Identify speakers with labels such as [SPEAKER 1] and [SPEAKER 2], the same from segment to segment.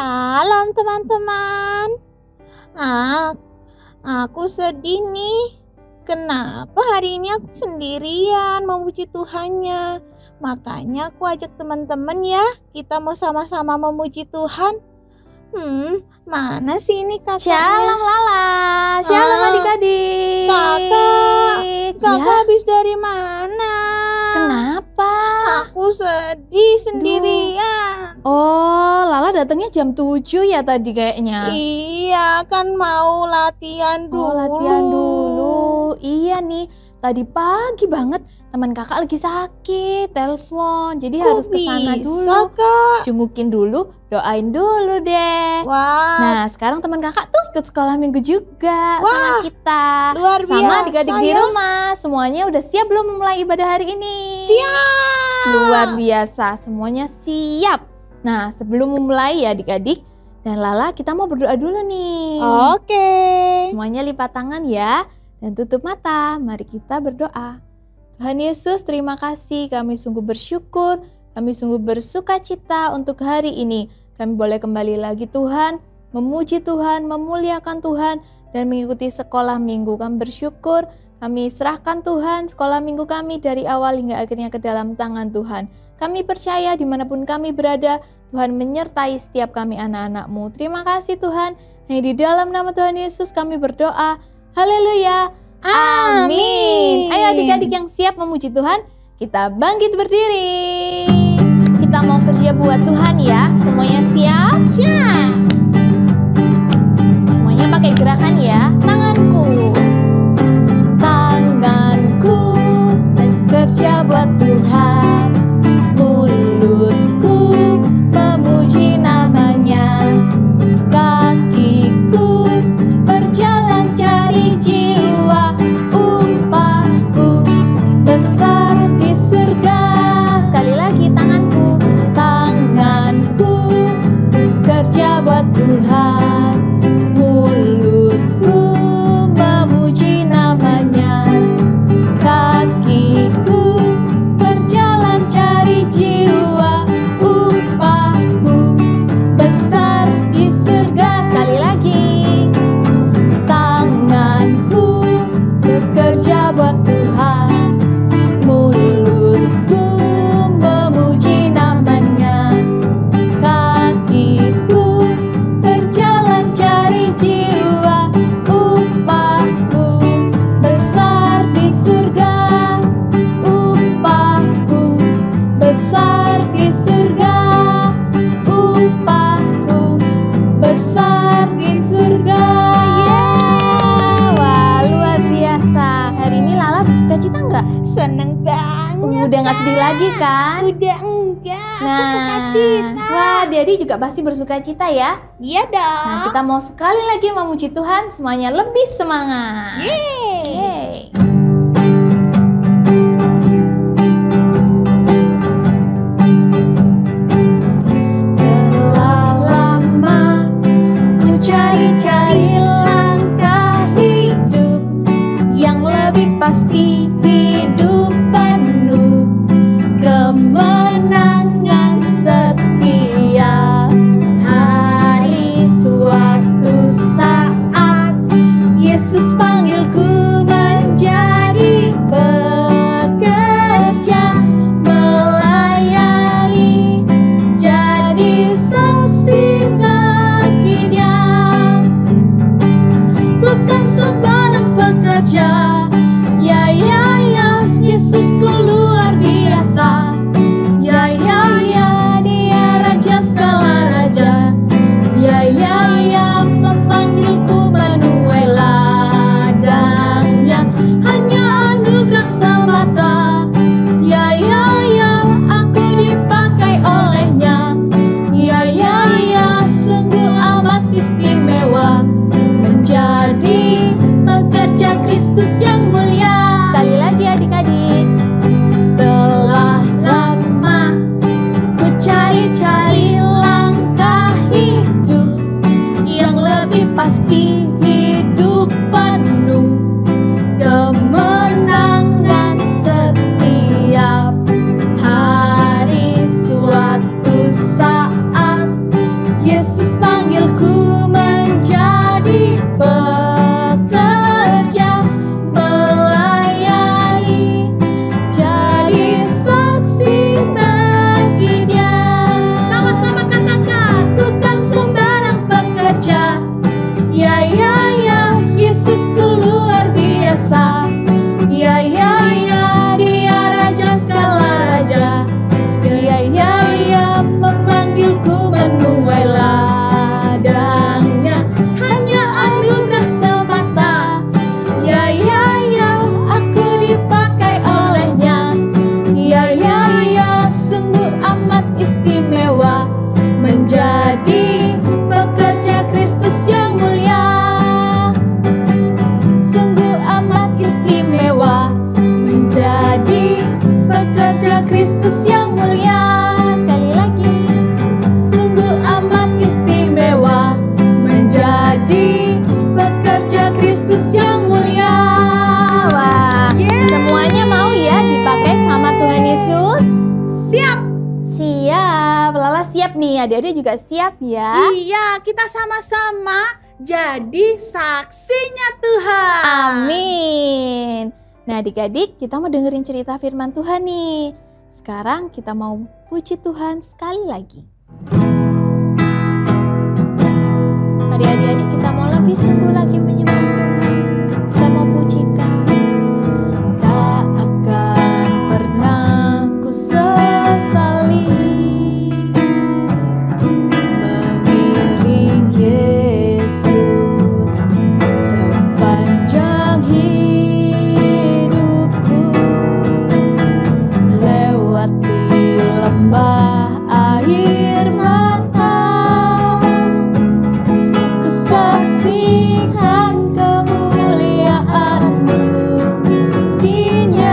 [SPEAKER 1] Shalom teman-teman. Aku sedih nih. Kenapa hari ini aku sendirian memuji Tuhannya? Makanya aku ajak teman-teman ya. Kita mau sama-sama memuji Tuhan. Mana sih ini kakaknya?
[SPEAKER 2] Shalom Lala. Shalom adik-adik.
[SPEAKER 1] Kakak habis dari mana?
[SPEAKER 2] Kenapa?
[SPEAKER 1] Aku sedih sendirian.
[SPEAKER 2] Oh, Lala datangnya jam 7 ya tadi kayaknya.
[SPEAKER 1] Iya, kan mau latihan dulu.
[SPEAKER 2] Oh, latihan dulu. Iya nih, tadi pagi banget teman kakak lagi sakit, telepon. Jadi harus ke sana dulu.
[SPEAKER 1] Kak?
[SPEAKER 2] Jungukin dulu, doain dulu deh.
[SPEAKER 1] Wah.
[SPEAKER 2] Nah, sekarang teman kakak tuh ikut sekolah minggu juga sama kita.
[SPEAKER 1] Luar biasa.
[SPEAKER 2] Sama adik-adik di rumah. Semuanya udah siap belum memulai ibadah hari ini?
[SPEAKER 1] Siap.
[SPEAKER 2] Luar biasa, semuanya siap. Nah, sebelum memulai ya adik-adik dan Lala, kita mau berdoa dulu nih.
[SPEAKER 1] Oke.
[SPEAKER 2] Semuanya lipat tangan ya dan tutup mata. Mari kita berdoa. Tuhan Yesus, terima kasih. Kami sungguh bersyukur, kami sungguh bersuka cita untuk hari ini. Kami boleh kembali lagi Tuhan, memuji Tuhan, memuliakan Tuhan, dan mengikuti sekolah minggu. Kami bersyukur, kami serahkan Tuhan sekolah minggu kami dari awal hingga akhirnya ke dalam tangan Tuhan. Kami percaya dimanapun kami berada, Tuhan menyertai setiap kami anak-anak-Mu. Terima kasih Tuhan, hanya di dalam nama Tuhan Yesus kami berdoa. Haleluya. Amin. Ayo adik-adik yang siap memuji Tuhan, kita bangkit berdiri. Kita mau kerja buat Tuhan ya. Semuanya siap?
[SPEAKER 1] Siap.
[SPEAKER 2] Semuanya pakai gerakan ya. Tanganku kerja buat Tuhan. Mulutku memuji namanya. Kakiku berjalan cari jiwa. Upahku besar di surga. Sekali lagi tanganku kerja buat Tuhan. Mulutku memuji namanya. Kakiku berjalan cari jiwa. Upahku besar di surga. Sekali lagi tanganku bekerja buat Tuhan. Mulutku memuji namanya. Kakiku berjalan cari jiwa. Upahku besar di surga. Upahku besar di surga. Upahku besar di surga. Wah, luar biasa. Hari ini Lala bersuka cita nggak?
[SPEAKER 1] Seneng banget.
[SPEAKER 2] Udah nggak sedih lagi kan?
[SPEAKER 1] Udah enggak. Aku
[SPEAKER 2] Nah,
[SPEAKER 1] suka cita.
[SPEAKER 2] wah, Daddy juga pasti bersuka cita ya.
[SPEAKER 1] Iya dong.
[SPEAKER 2] Nah, kita mau sekali lagi memuji Tuhan, semuanya lebih semangat.
[SPEAKER 1] Yeay.
[SPEAKER 2] Telah lama ku cari-cari langkah hidup yang lebih pasti, hidup penuh kemenangan setia. Hari suatu saat Yesus panggilku menjadi pekerja, melayani, jadi saksi bagi Dia. Bukan seorang pekerja, ya Yesusku luar biasa. Ya Dia raja segala raja. Ya memanggilku menuai ladangnya. Hanya anugerah pekerja Kristus yang mulia. Sekali lagi, sungguh amat istimewa menjadi pekerja Kristus yang mulia. Wah, semuanya mau ya dipakai sama Tuhan Yesus?
[SPEAKER 1] Siap.
[SPEAKER 2] Siap, Lala siap nih, adik-adik juga siap ya.
[SPEAKER 1] Iya, kita sama-sama jadi saksinya Tuhan.
[SPEAKER 2] Amin. Nah adik-adik, kita mau dengerin cerita firman Tuhan nih. Sekarang kita mau puji Tuhan sekali lagi. Mari adik-adik, kita mau lebih sungguh lagi menyembah Tuhan. Kita mau pujikan. Tak akan pernah ku sesali mengiring Yesus sepanjang hidupku, lewati lembah air mata, kesaksian kemuliaan-Mu dinyatakan.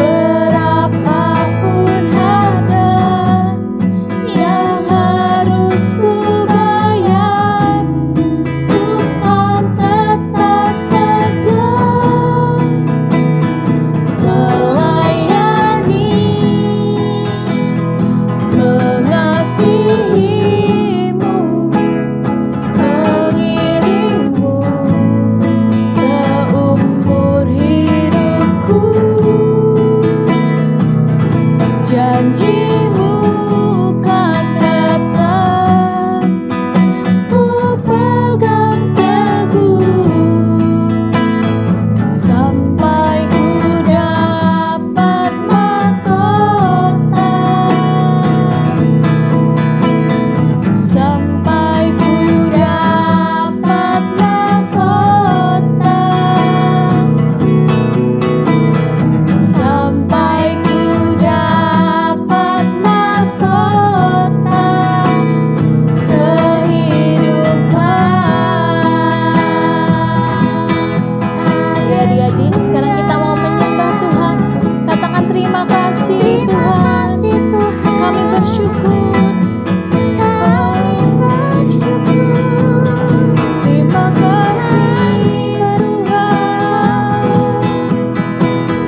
[SPEAKER 2] Berapapun harga yang harus ku bayar, ku kan tetap setia melayani, mengasihi-Mu, mengiring-Mu seumur hidupku. Janji-Mu kan tetap ku pegang teguh, sampai ku dapat mahkota, sampai ku dapat mahkota, sampai ku dapat mahkota kehidupan. Adik-adik, sekarang kita mau menyembah Tuhan. Katakan terima kasih Tuhan. Kami bersyukur. Terima kasih Tuhan.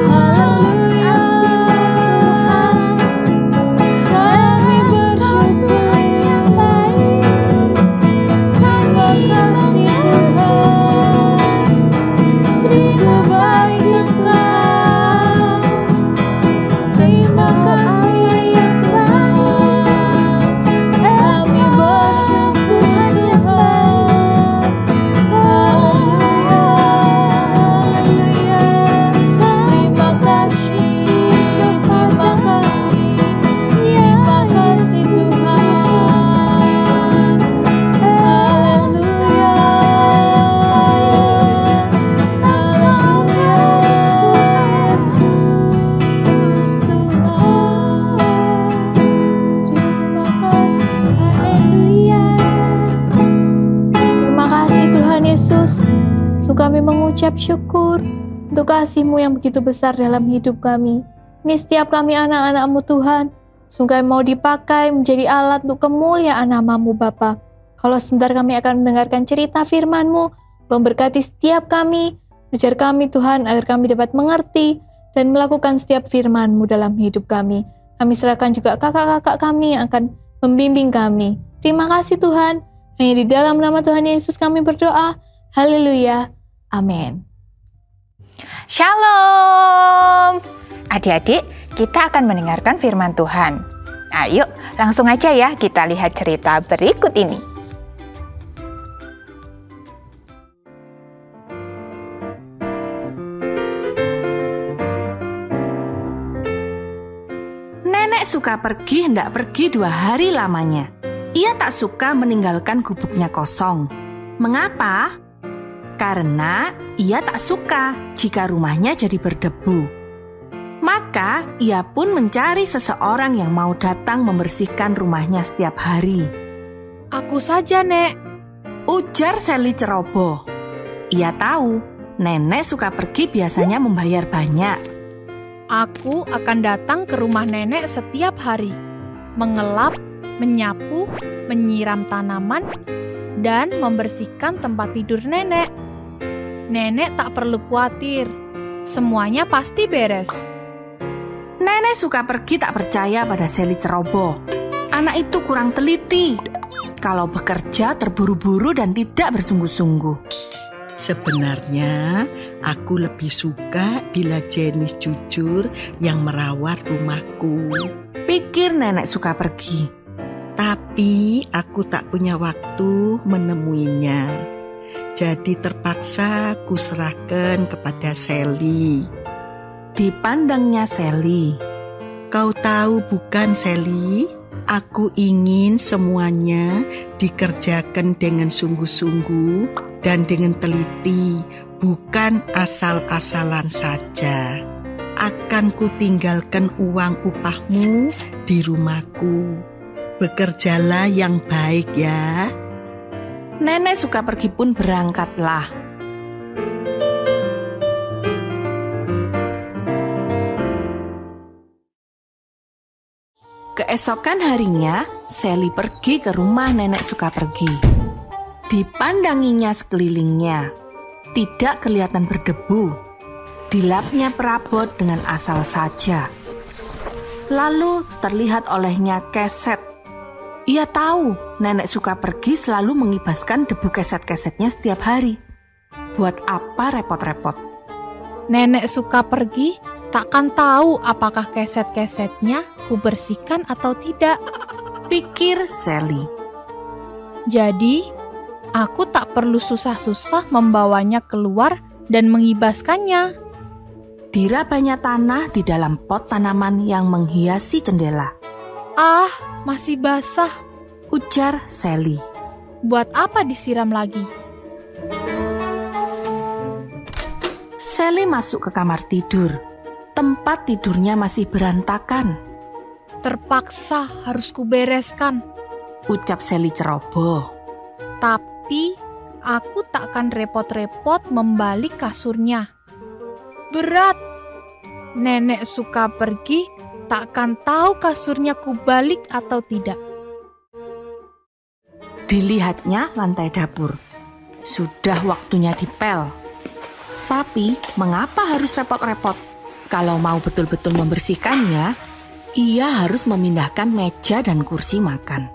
[SPEAKER 2] Haleluya. Kami bersyukur. Terima kasih Tuhan. Sungguh baik Engkau. Terima kasih Tuhan. Kami bersyukur Tuhan. Haleluya, haleluya. Terima kasih, terima kasih, terima kasih Tuhan. Haleluya, haleluya, Yesus Tuhan. Terima kasih, haleluya. Terima kasih Tuhan Yesus. Sungguh kami mengucap syukur untuk kasih-Mu yang begitu besar dalam hidup kami. Ini setiap kami anak-anak-Mu Tuhan, sungguh kami mau dipakai menjadi alat untuk kemuliaan nama-Mu Bapa. Kalau sebentar kami akan mendengarkan cerita firman-Mu, Tuhan berkati setiap kami, ajar kami Tuhan agar kami dapat mengerti dan melakukan setiap firman-Mu dalam hidup kami. Kami serahkan juga kakak-kakak kami yang akan membimbing kami. Terima kasih Tuhan. Hanya di dalam nama Tuhan Yesus kami berdoa. Haleluya. Amin.
[SPEAKER 3] Shalom. Adik-adik, kita akan mendengarkan firman Tuhan. Ayo, langsung aja ya kita lihat cerita berikut ini.
[SPEAKER 4] Nenek suka pergi hendak pergi 2 hari lamanya. Ia tak suka meninggalkan gubuknya kosong. Mengapa? Karena ia tak suka jika rumahnya jadi berdebu. Maka ia pun mencari seseorang yang mau datang membersihkan rumahnya setiap hari.
[SPEAKER 5] Aku saja, Nek.
[SPEAKER 4] Ujar Sally ceroboh. Ia tahu nenek suka pergi biasanya membayar banyak.
[SPEAKER 5] Aku akan datang ke rumah nenek setiap hari, mengelap, menyapu, menyiram tanaman, dan membersihkan tempat tidur nenek. Nenek tak perlu khawatir, semuanya pasti beres.
[SPEAKER 4] Nenek suka pergi tak percaya pada Sally ceroboh. Anak itu kurang teliti. Kalau bekerja terburu-buru dan tidak bersungguh-sungguh.
[SPEAKER 6] Sebenarnya aku lebih suka bila Janice jujur yang merawat rumahku.
[SPEAKER 4] Pikir nenek suka pergi.
[SPEAKER 6] Tapi aku tak punya waktu menemuinya. Jadi terpaksa ku serahkan kepada Sally.
[SPEAKER 4] Dipandangnya Sally.
[SPEAKER 6] Kau tahu bukan Sally? Aku ingin semuanya dikerjakan dengan sungguh-sungguh dan dengan teliti, bukan asal-asalan saja. Akan ku tinggalkan uang upahmu di rumahku. Bekerjalah yang baik ya.
[SPEAKER 4] Nenek suka pergi pun berangkatlah. Keesokan harinya, Sally pergi ke rumah nenek suka pergi. Dipandanginya sekelilingnya, tidak kelihatan berdebu. Dilapnya perabot dengan asal saja. Lalu terlihat olehnya keset. Ia tahu nenek suka pergi selalu mengibaskan debu keset-kesetnya setiap hari. Buat apa repot-repot?
[SPEAKER 5] Nenek suka pergi, takkan tahu apakah keset-kesetnya ku bersihkan atau tidak.
[SPEAKER 4] Pikir Sally.
[SPEAKER 5] Jadi, aku tak perlu susah-susah membawanya keluar dan mengibaskannya.
[SPEAKER 4] Dirabanya tanah di dalam pot tanaman yang menghiasi jendela.
[SPEAKER 5] Ah, masih basah.
[SPEAKER 4] Ujar Sally.
[SPEAKER 5] Buat apa disiram lagi?
[SPEAKER 4] Sally masuk ke kamar tidur. Tempat tidurnya masih berantakan.
[SPEAKER 5] Terpaksa harus kubereskan.
[SPEAKER 4] Ucap Sally ceroboh.
[SPEAKER 5] Tapi, aku takkan repot-repot membalik kasurnya. Berat. Nenek suka pergi, takkan tahu kasurnya kubalik atau tidak.
[SPEAKER 4] Dilihatnya lantai dapur. Sudah waktunya dipel. Tapi, mengapa harus repot-repot? Kalau mau betul-betul membersihkannya, ia harus memindahkan meja dan kursi makan.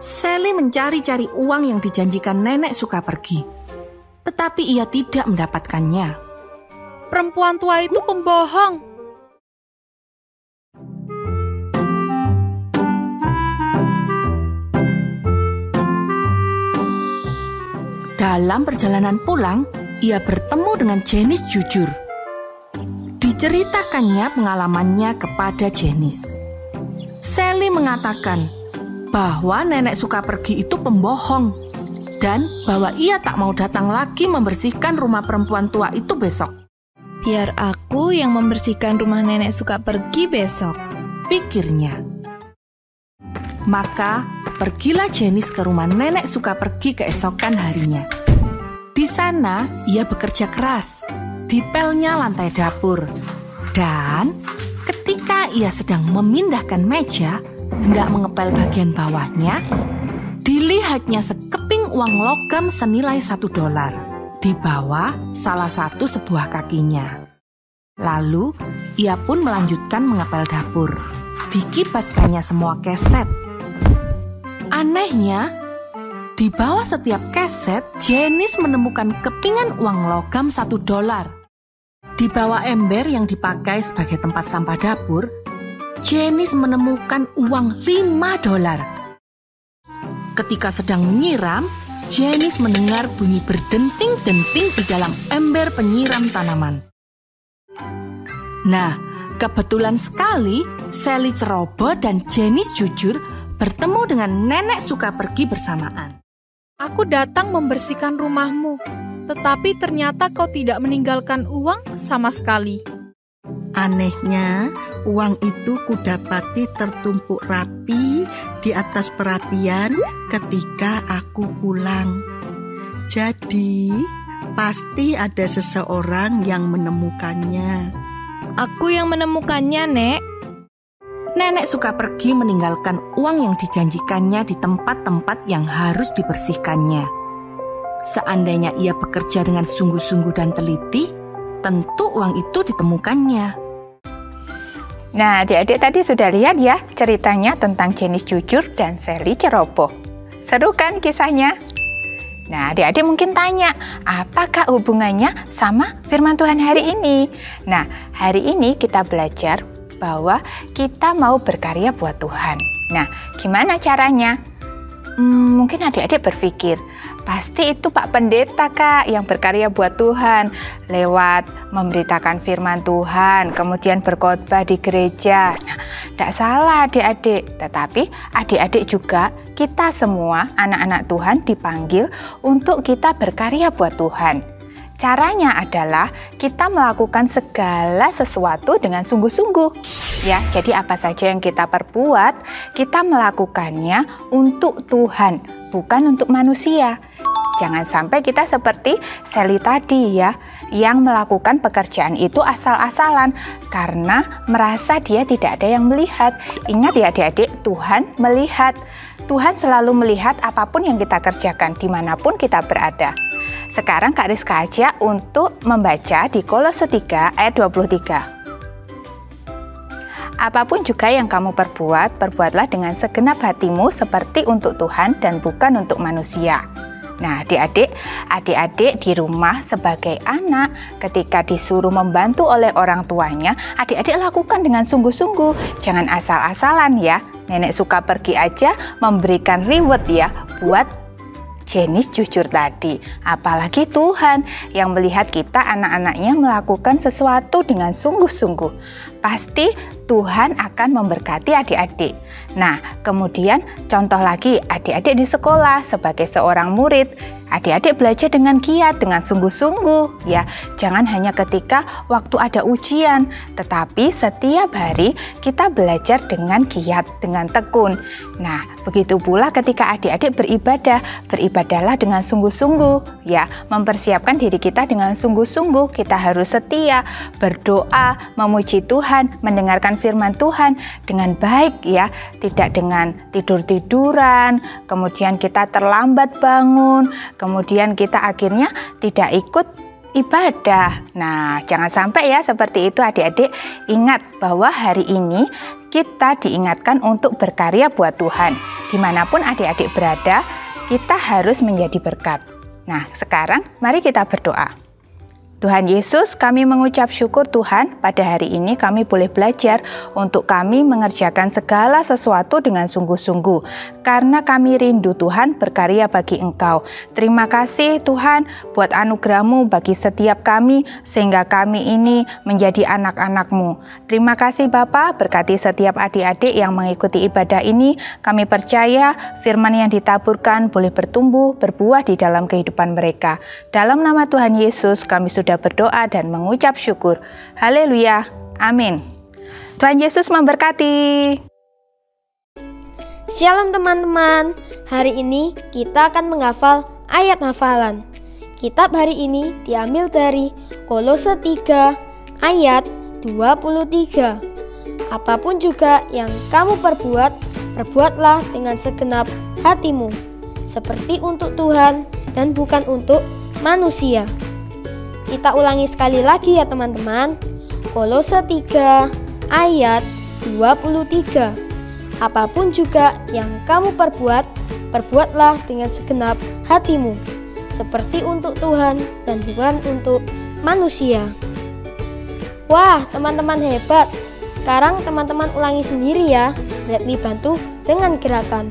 [SPEAKER 4] Sally mencari-cari uang yang dijanjikan nenek suka pergi. Tetapi ia tidak mendapatkannya.
[SPEAKER 5] Perempuan tua itu pembohong.
[SPEAKER 4] Dalam perjalanan pulang, ia bertemu dengan Janice jujur. Diceritakannya pengalamannya kepada Janice. Sally mengatakan bahwa nenek suka pergi itu pembohong dan bahwa ia tak mau datang lagi membersihkan rumah perempuan tua itu besok.
[SPEAKER 2] Biar aku yang membersihkan rumah nenek suka pergi besok,
[SPEAKER 4] pikirnya. Maka pergilah Janice ke rumah nenek suka pergi keesokan harinya. Di sana ia bekerja keras, dipelnya lantai dapur. Dan ketika ia sedang memindahkan meja, hendak mengepel bagian bawahnya, dilihatnya sekeping uang logam senilai $1 di bawah salah satu sebuah kakinya. Lalu ia pun melanjutkan mengepel dapur. Dikibaskannya semua keset. Anehnya, di bawah setiap keset, Janice menemukan kepingan uang logam $1. Di bawah ember yang dipakai sebagai tempat sampah dapur, Janice menemukan uang $5. Ketika sedang menyiram, Janice mendengar bunyi berdenting-denting di dalam ember penyiram tanaman. Nah, kebetulan sekali Sally ceroboh dan Janice jujur bertemu dengan nenek suka pergi bersamaan.
[SPEAKER 5] Aku datang membersihkan rumahmu, tetapi ternyata kau tidak meninggalkan uang sama sekali.
[SPEAKER 6] Anehnya, uang itu kudapati tertumpuk rapi di atas perapian ketika aku pulang. Jadi, Pasti ada seseorang yang menemukannya.
[SPEAKER 5] Aku yang menemukannya, Nek.
[SPEAKER 4] Nenek suka pergi meninggalkan uang yang dijanjikannya di tempat-tempat yang harus dibersihkannya. Seandainya ia bekerja dengan sungguh-sungguh dan teliti, tentu uang itu ditemukannya.
[SPEAKER 3] Nah, adik-adik tadi sudah lihat ya ceritanya tentang Jenice jujur dan Sally ceroboh. Seru kan kisahnya? Nah, adik-adik mungkin tanya, apakah hubungannya sama firman Tuhan hari ini? Nah, hari ini kita belajar bahwa kita mau berkarya buat Tuhan. Nah, gimana caranya? Mungkin adik-adik berpikir, pasti itu Pak Pendeta Kak yang berkarya buat Tuhan lewat memberitakan firman Tuhan, kemudian berkhotbah di gereja. Nah, tidak salah adik-adik, tetapi adik-adik juga kita semua anak-anak Tuhan dipanggil untuk kita berkarya buat Tuhan. Caranya adalah kita melakukan segala sesuatu dengan sungguh-sungguh. Ya, jadi apa saja yang kita perbuat, kita melakukannya untuk Tuhan, bukan untuk manusia. Jangan sampai kita seperti Sally tadi ya, yang melakukan pekerjaan itu asal-asalan karena merasa dia tidak ada yang melihat. Ingat ya adik-adik, Tuhan melihat. Tuhan selalu melihat apapun yang kita kerjakan, dimanapun kita berada. Sekarang Kak Rizka ajak untuk membaca di Kolose 3 ayat 23. Apapun juga yang kamu perbuat, perbuatlah dengan segenap hatimu seperti untuk Tuhan dan bukan untuk manusia. Nah, adik-adik di rumah sebagai anak, ketika disuruh membantu oleh orang tuanya, adik-adik lakukan dengan sungguh-sungguh. Jangan asal-asalan ya. Nenek suka pergi aja memberikan reward ya buat Jenice jujur tadi. Apalagi Tuhan yang melihat kita anak-anaknya melakukan sesuatu dengan sungguh-sungguh. Pasti Tuhan akan memberkati adik-adik. Nah, kemudian contoh lagi adik-adik di sekolah sebagai seorang murid. Adik-adik belajar dengan giat, dengan sungguh-sungguh ya. Jangan hanya ketika waktu ada ujian, tetapi setiap hari kita belajar dengan giat, dengan tekun. Nah, begitu pula ketika adik-adik beribadah, beribadahlah dengan sungguh-sungguh ya. Mempersiapkan diri kita dengan sungguh-sungguh. Kita harus setia, berdoa, memuji Tuhan, mendengarkan firman Tuhan dengan baik ya. Tidak dengan tidur-tiduran, kemudian kita terlambat bangun, kemudian kita akhirnya tidak ikut ibadah. Nah, jangan sampai ya seperti itu adik-adik. Ingat bahwa hari ini kita diingatkan untuk berkarya buat Tuhan. Dimanapun adik-adik berada, kita harus menjadi berkat. Nah, sekarang mari kita berdoa. Tuhan Yesus, kami mengucap syukur Tuhan, pada hari ini kami boleh belajar untuk kami mengerjakan segala sesuatu dengan sungguh-sungguh. Karena kami rindu Tuhan berkarya bagi Engkau. Terima kasih Tuhan buat anugerah-Mu bagi setiap kami, sehingga kami ini menjadi anak-anak-Mu. Terima kasih Bapa, berkati setiap adik-adik yang mengikuti ibadah ini. Kami percaya firman yang ditaburkan boleh bertumbuh, berbuah di dalam kehidupan mereka. Dalam nama Tuhan Yesus kami sudah berdoa dan mengucap syukur. Haleluya. Amin. Tuhan Yesus memberkati.
[SPEAKER 7] Shalom teman-teman. Hari ini kita akan menghafal ayat hafalan. Kitab hari ini diambil dari Kolose 3 ayat 23. Apapun juga yang kamu perbuat, perbuatlah dengan segenap hatimu, seperti untuk Tuhan dan bukan untuk manusia. Kita ulangi sekali lagi ya teman-teman. Kolose 3 ayat 23. Apapun juga yang kamu perbuat, perbuatlah dengan segenap hatimu, seperti untuk Tuhan dan bukan untuk manusia. Wah, teman-teman hebat. Sekarang teman-teman ulangi sendiri ya. Bradley bantu dengan gerakan.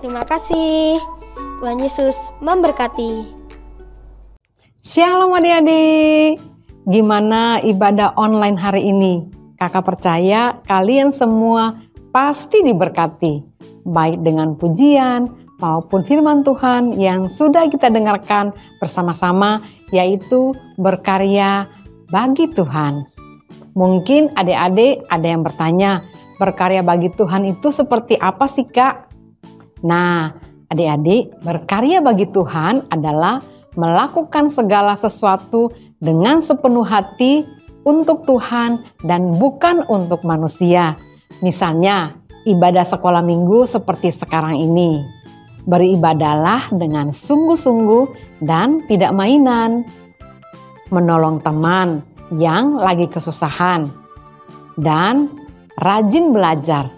[SPEAKER 7] Terima kasih. Tuhan Yesus memberkati.
[SPEAKER 8] Shalom adik-adik. Gimana ibadah online hari ini? Kakak percaya kalian semua pasti diberkati. Baik dengan pujian, maupun firman Tuhan yang sudah kita dengarkan bersama-sama, yaitu berkarya bagi Tuhan. Mungkin adik-adik ada yang bertanya, berkarya bagi Tuhan itu seperti apa sih Kak? Nah, adik-adik, berkarya bagi Tuhan adalah melakukan segala sesuatu dengan sepenuh hati untuk Tuhan dan bukan untuk manusia. Misalnya, ibadah sekolah minggu seperti sekarang ini. Beribadahlah dengan sungguh-sungguh dan tidak mainan. Menolong teman yang lagi kesusahan. Dan rajin belajar.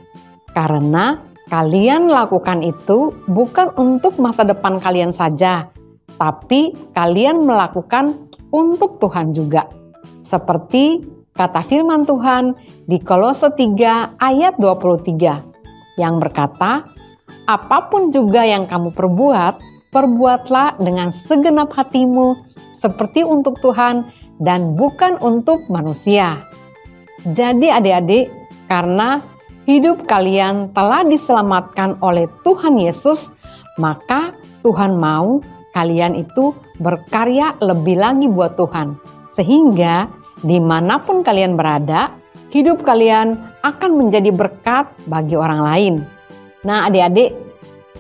[SPEAKER 8] Karena kalian lakukan itu bukan untuk masa depan kalian saja, tapi kalian melakukan untuk Tuhan juga. Seperti kata firman Tuhan di Kolose 3 ayat 23 yang berkata, apapun juga yang kamu perbuat, perbuatlah dengan segenap hatimu seperti untuk Tuhan dan bukan untuk manusia. Jadi adik-adik, karena hidup kalian telah diselamatkan oleh Tuhan Yesus, maka Tuhan mau kalian itu berkarya lebih lagi buat Tuhan. Sehingga dimanapun kalian berada, hidup kalian akan menjadi berkat bagi orang lain. Nah adik-adik,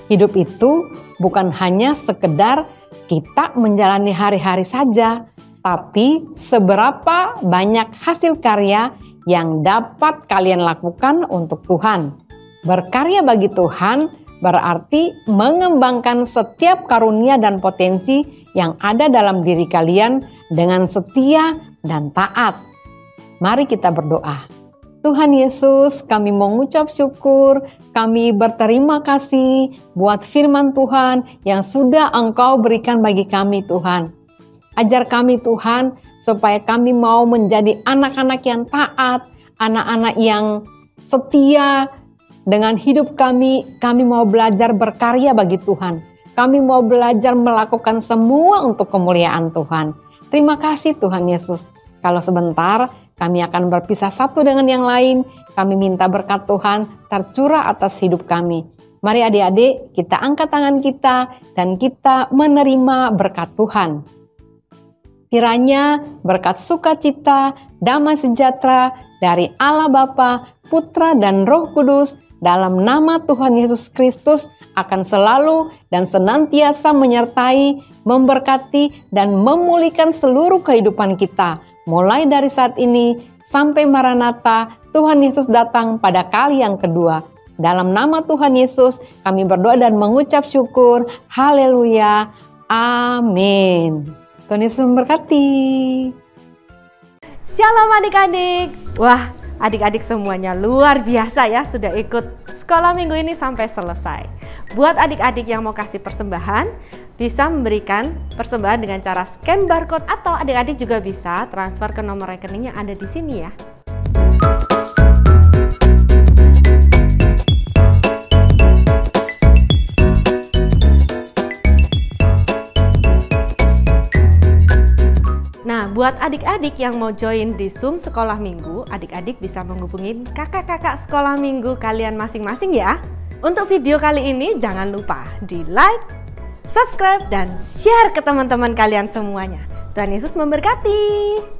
[SPEAKER 8] hidup itu bukan hanya sekedar kita menjalani hari-hari saja, tapi seberapa banyak hasil karya yang dapat kalian lakukan untuk Tuhan. Berkarya bagi Tuhan berarti mengembangkan setiap karunia dan potensi yang ada dalam diri kalian dengan setia dan taat. Mari kita berdoa. Tuhan Yesus, kami mengucap syukur, kami berterima kasih buat firman Tuhan yang sudah Engkau berikan bagi kami Tuhan. Ajar kami Tuhan supaya kami mau menjadi anak-anak yang taat, anak-anak yang setia dengan hidup kami mau belajar berkarya bagi Tuhan. Kami mau belajar melakukan semua untuk kemuliaan Tuhan. Terima kasih Tuhan Yesus. Kalau sebentar kami akan berpisah satu dengan yang lain, kami minta berkat Tuhan tercurah atas hidup kami. Mari adik-adik, kita angkat tangan kita dan kita menerima berkat Tuhan. Kiranya berkat sukacita, damai sejahtera dari Allah Bapa, Putra dan Roh Kudus dalam nama Tuhan Yesus Kristus akan selalu dan senantiasa menyertai, memberkati dan memulihkan seluruh kehidupan kita. Mulai dari saat ini sampai Maranatha, Tuhan Yesus datang pada kali yang kedua. Dalam nama Tuhan Yesus, kami berdoa dan mengucap syukur. Haleluya. Amin. Tuhan Yesus memberkati.
[SPEAKER 9] Shalom adik-adik. Wah, adik-adik semuanya luar biasa ya, sudah ikut sekolah minggu ini sampai selesai. Buat adik-adik yang mau kasih persembahan, bisa memberikan persembahan dengan cara scan barcode atau adik-adik juga bisa transfer ke nomor rekening yang ada di sini ya. Nah, buat adik-adik yang mau join di Zoom sekolah minggu, adik-adik bisa menghubungi kakak-kakak sekolah minggu kalian masing-masing ya. Untuk video kali ini jangan lupa di like, subscribe, dan share ke teman-teman kalian semuanya. Tuhan Yesus memberkati.